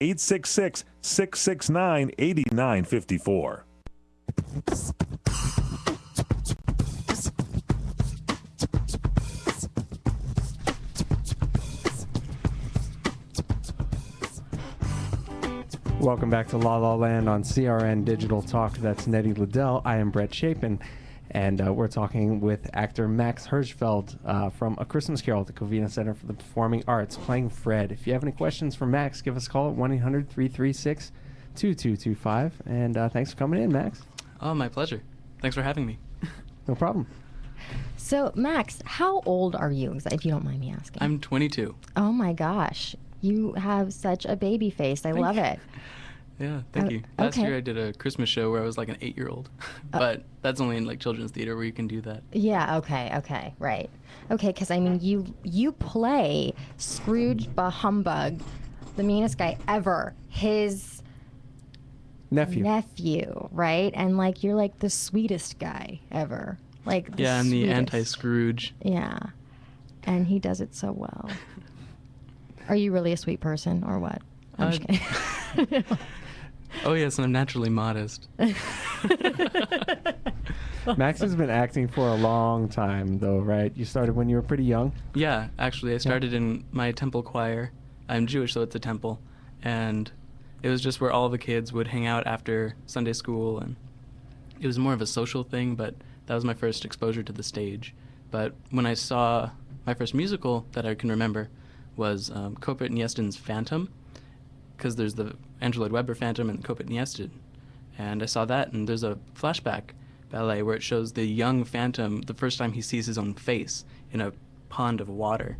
866-669-8954. Welcome back to La La Land on CRN Digital Talk. That's Nettie Liddell. I am Brett Chapin, and we're talking with actor Max Herzfeld from A Christmas Carol at the Covina Center for the Performing Arts, playing Fred. If you have any questions for Max, give us a call at 1-800-336-2225. And thanks for coming in, Max. Oh, my pleasure. Thanks for having me. No problem. So, Max, how old are you, if you don't mind me asking? I'm 22. Oh, my gosh. You have such a baby face. I love it. Yeah, thank you. Last year I did a Christmas show where I was like an 8-year-old. But that's only in like children's theater where you can do that. Yeah, okay, right. Okay, because I mean, you play Scrooge Humbug, the meanest guy ever, his nephew, right? And like, you're like the sweetest guy ever. Like, yeah, I'm the sweetest. anti-Scrooge. Yeah, and he does it so well. Are you really a sweet person, or what? I'm just kidding. Oh, yes, and I'm naturally modest. Max has been acting for a long time, though, right? You started when you were pretty young? Yeah, actually, I started in my temple choir. I'm Jewish, so it's a temple. And it was just where all the kids would hang out after Sunday school. And it was more of a social thing, but that was my first exposure to the stage. But when I saw my first musical that I can remember was Copit Niestin's Phantom, because there's the Andrew Lloyd Webber Phantom and Copit Niestin. And I saw that, and there's a flashback ballet where it shows the young Phantom the first time he sees his own face in a pond of water.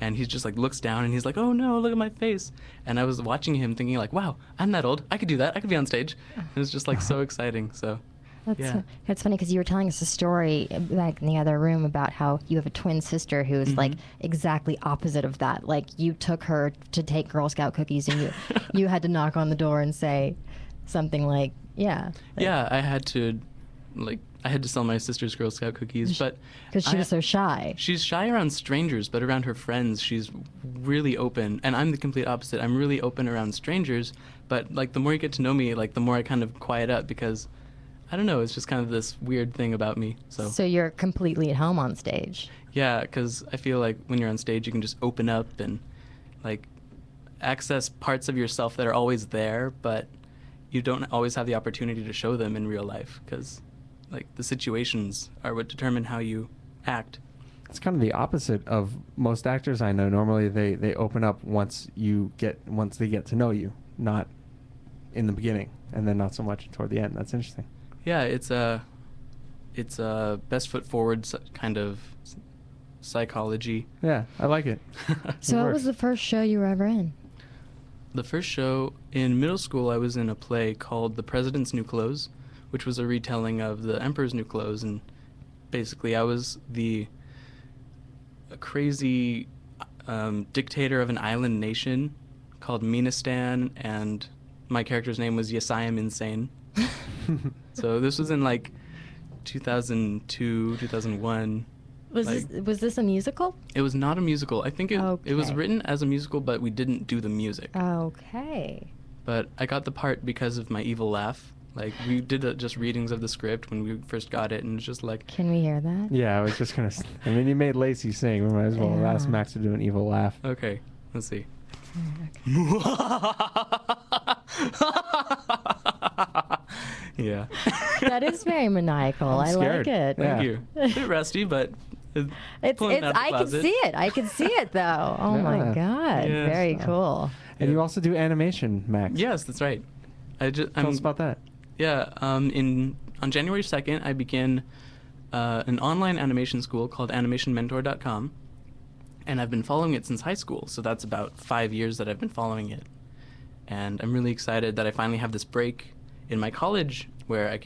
And he just like looks down and he's like, oh no, look at my face. And I was watching him thinking like, wow, I'm that old. I could do that. I could be on stage. It was just like so exciting. So That's funny because you were telling us a story back in the other room about how you have a twin sister who's like exactly opposite of that. Like, you took her to take Girl Scout cookies and you had to knock on the door and say something like, yeah, I had to sell my sister's Girl Scout cookies, but because she was so shy. She's shy around strangers, but around her friends, she's really open. And I'm the complete opposite. I'm really open around strangers, but like the more you get to know me, like the more I kind of quiet up because I don't know, it's just kind of this weird thing about me. So you're completely at home on stage. Yeah, because I feel like when you're on stage, you can just open up and like access parts of yourself that are always there, but you don't always have the opportunity to show them in real life because like the situations are what determine how you act. It's kind of the opposite of most actors I know. Normally they open up once they get to know you, not in the beginning, and then not so much toward the end. That's interesting. Yeah, it's a best foot forward kind of psychology. Yeah, I like it. So what was the first show you were ever in? The first show in middle school, I was in a play called The President's New Clothes, which was a retelling of The Emperor's New Clothes, and basically I was the crazy dictator of an island nation called Ministan, and my character's name was Yes, I Am Insane. So this was in like 2002, 2001. Was this a musical? It was not a musical. I think it was written as a musical, but we didn't do the music. Okay. But I got the part because of my evil laugh. Like, we did just readings of the script when we first got it, and it's just like... Can we hear that? Yeah, I was just going to... I mean, you made Lacy sing. We might as well ask Max to do an evil laugh. Okay, let's see. Yeah. That is very maniacal. I like it. Thank you. A bit rusty, but... I can see it. I can see it, though. Oh, my God. Yes. Very cool. And you also do animation, Max. Yes, that's right. Tell us about that. Yeah, on January 2nd, I began an online animation school called animationmentor.com, and I've been following it since high school, so that's about 5 years that I've been following it. And I'm really excited that I finally have this break in my college where I've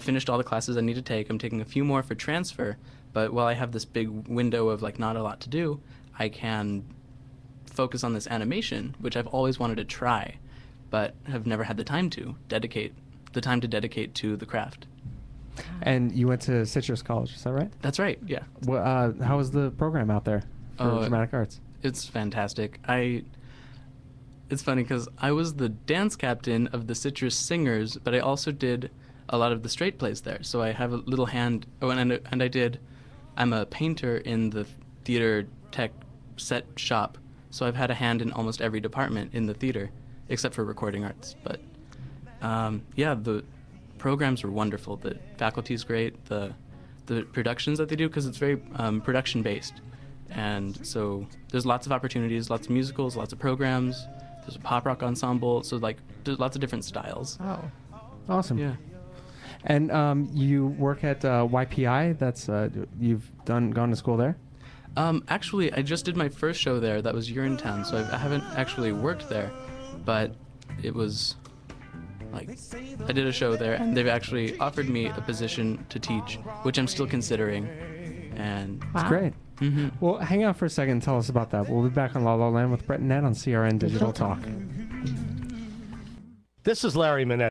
finished all the classes I need to take. I'm taking a few more for transfer, but while I have this big window of like not a lot to do, I can focus on this animation, which I've always wanted to try, but have never had the time to dedicate to the craft. And you went to Citrus College, is that right? That's right, yeah. Well, how was the program out there for dramatic arts? It's fantastic. I It's funny because I was the dance captain of the Citrus Singers, but I also did a lot of the straight plays there. So I have a little hand. Oh, and I'm a painter in the theater tech set shop. So I've had a hand in almost every department in the theater, except for recording arts. But yeah, the programs were wonderful. The faculty's great. The productions that they do, because it's very production based. And so there's lots of opportunities, lots of musicals, lots of programs. There's a pop rock ensemble, so like there's lots of different styles. Oh. Awesome. Yeah. And you work at YPI. That's you've gone to school there. Actually, I just did my first show there. That was Urinetown, so I haven't actually worked there, but it was like I did a show there, and they've actually offered me a position to teach, which I'm still considering. And Wow. That's great. mm-hmm. Well, hang out for a second and tell us about that. We'll be back on La La Land with Brett and Nett on CRN Digital Talk. This is Larry Manette.